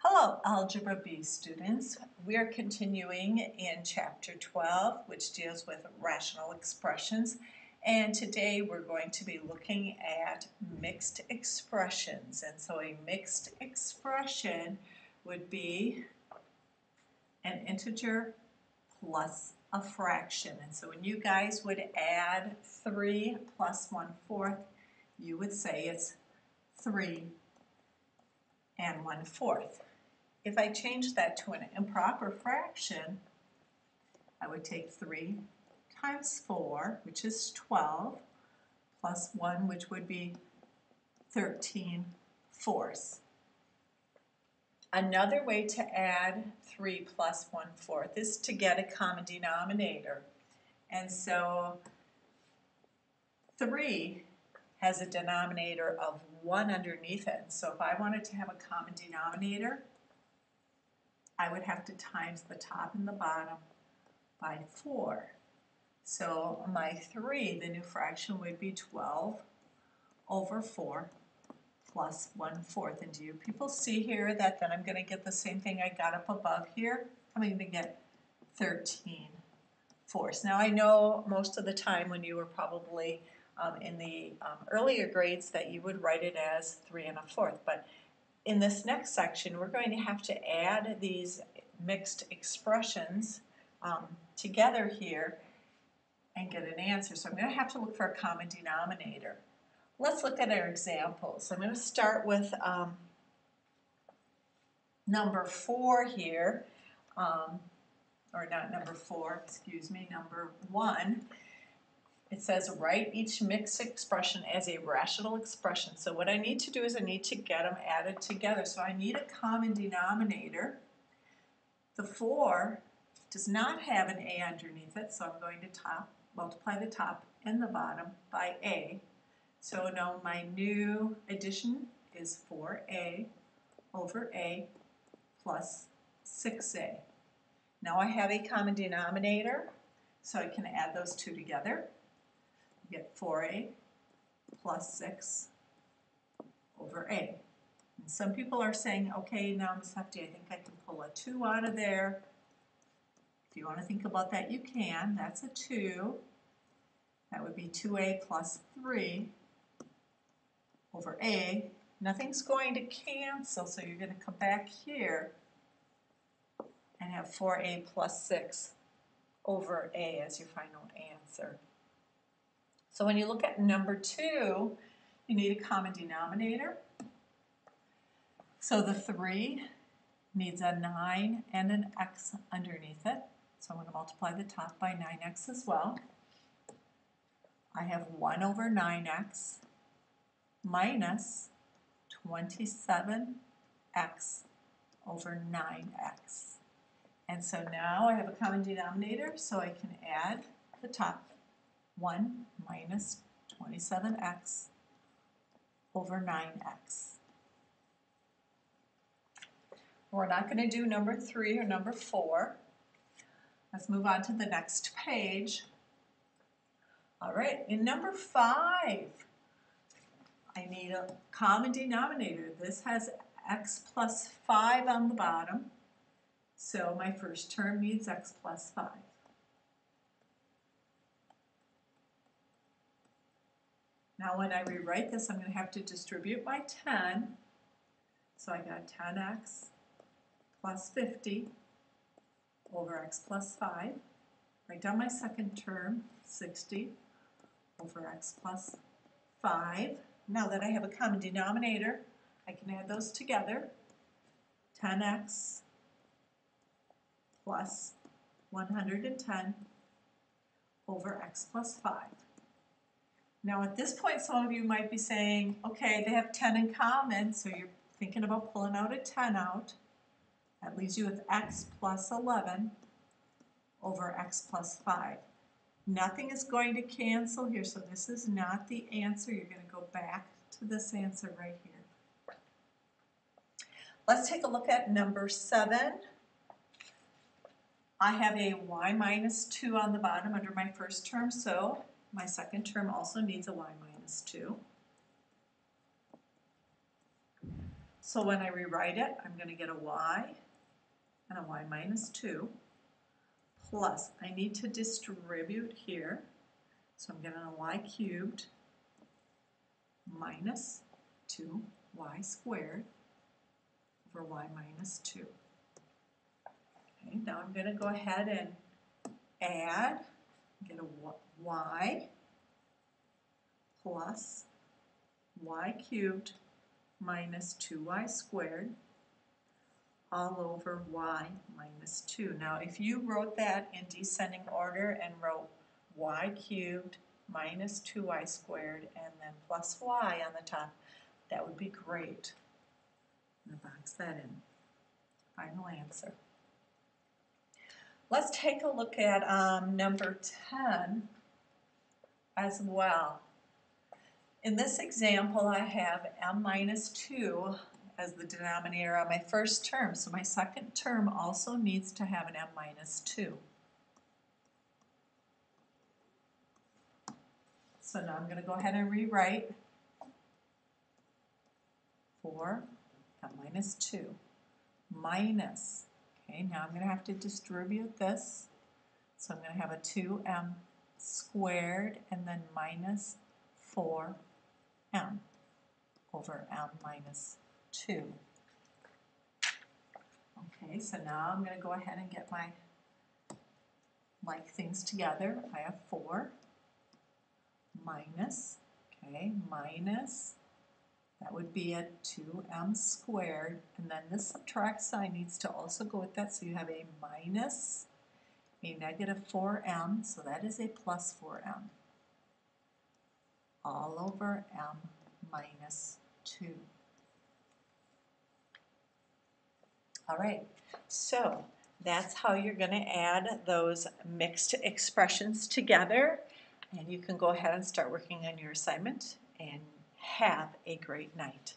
Hello, Algebra B students. We are continuing in Chapter 12, which deals with rational expressions. And today we're going to be looking at mixed expressions. And so a mixed expression would be an integer plus a fraction. And so when you guys would add 3 plus 1/4, you would say it's 3 and 1/4. If I change that to an improper fraction, I would take 3 times 4, which is 12, plus 1, which would be 13/4. Another way to add 3 plus 1/4 is to get a common denominator. And so 3 has a denominator of 1 underneath it. So if I wanted to have a common denominator, I would have to times the top and the bottom by 4. So my 3, the new fraction, would be 12 over 4 plus 1/4. And do you people see here that then I'm going to get the same thing I got up above here? I'm going to get 13/4. Now I know most of the time when you were probably in the earlier grades that you would write it as 3 1/4, but in this next section, we're going to have to add these mixed expressions together here and get an answer. So I'm going to have to look for a common denominator. Let's look at our examples. I'm going to start with number 4 here, or not number 4, excuse me, number 1. It says write each mixed expression as a rational expression. So what I need to do is I need to get them added together. So I need a common denominator. The 4 does not have an a underneath it, so I'm going to multiply the top and the bottom by a. So now my new addition is 4a over a plus 6a. Now I have a common denominator, so I can add those two together. Get 4a plus 6 over a. And some people are saying, okay, now Ms. Hefty, I think I can pull a 2 out of there. If you want to think about that, you can. That's a 2. That would be 2a plus 3 over a. Nothing's going to cancel, so you're going to come back here and have 4a plus 6 over a as your final answer. So when you look at number 2, you need a common denominator. So the 3 needs a 9 and an x underneath it. So I'm going to multiply the top by 9x as well. I have 1 over 9x minus 27x over 9x. And so now I have a common denominator, so I can add the top. 1 minus 27x over 9x. We're not going to do number 3 or number 4. Let's move on to the next page. All right, in number 5, I need a common denominator. This has x plus 5 on the bottom, so my first term needs x plus 5. Now when I rewrite this, I'm going to have to distribute my 10. So I got 10x plus 50 over x plus 5. Write down my second term, 60 over x plus 5. Now that I have a common denominator, I can add those together. 10x plus 110 over x plus 5. Now at this point, some of you might be saying, okay, they have 10 in common, so you're thinking about pulling out a 10 out. That leaves you with x plus 11 over x plus 5. Nothing is going to cancel here, so this is not the answer. You're going to go back to this answer right here. Let's take a look at number 7. I have a y minus 2 on the bottom under my first term, so my second term also needs a y minus 2. So when I rewrite it, I'm going to get a y and a y minus 2 plus, I need to distribute here, so I'm getting a y cubed minus 2y squared over y minus 2. Okay, now I'm going to go ahead and add, get a y plus y cubed minus 2y squared all over y minus 2. Now if you wrote that in descending order and wrote y cubed minus 2y squared and then plus y on the top, that would be great. I'm going to box that in. Final answer. Let's take a look at number 10 as well. In this example, I have m minus 2 as the denominator on my first term, so my second term also needs to have an m minus 2. So now I'm going to go ahead and rewrite 4 m minus 2 minus, okay, now I'm going to have to distribute this, so I'm going to have a 2m squared and then minus 4m over m minus 2. Okay, so now I'm going to go ahead and get my like things together. I have 4 minus, okay, minus, that would be a 2m squared, and then this subtract sign needs to also go with that, so you have a minus a negative 4m, so that is a plus 4m, all over m minus 2. All right, so that's how you're going to add those mixed expressions together, and you can go ahead and start working on your assignment, and have a great night.